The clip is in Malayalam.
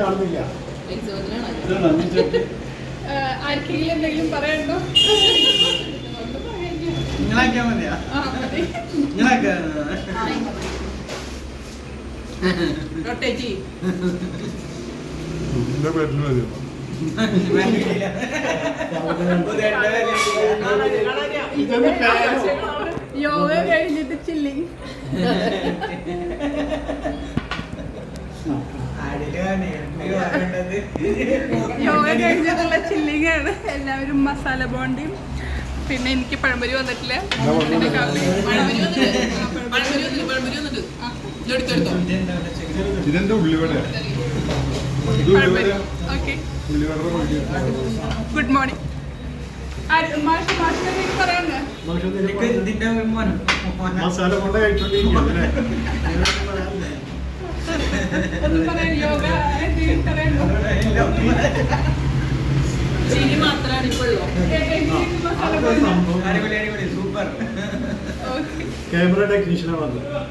കാണുന്നില്ല. ആർക്കെങ്കിലും എന്തെങ്കിലും പറയണ്ടോ? നിങ്ങളാക്കിയാ മതിയാ? നിങ്ങളാക്ക യോഗ കഴിഞ്ഞിട്ട് ചില്ലിങ്. യോഗ കഴിഞ്ഞിട്ടുള്ള ചില്ലിങ് ആണ്. എല്ലാവരും മസാല ബോണ്ടിയും പിന്നെ എനിക്ക് പഴംപൊരി വന്നിട്ടില്ല. ഇതെന്താ ഉള്ളിവട? Good morning. പറയണ്ടേ? മസാല കൊണ്ട് കഴിച്ചോണ്ടിരിക്കും. ഒന്നും പറയാൻ യോഗ ചിരി മാത്രമാണ് ഇപ്പോഴുള്ളൂ. സൂപ്പർ ക്യാമറ ടെക്നീഷ്യനാണ് വന്നത്.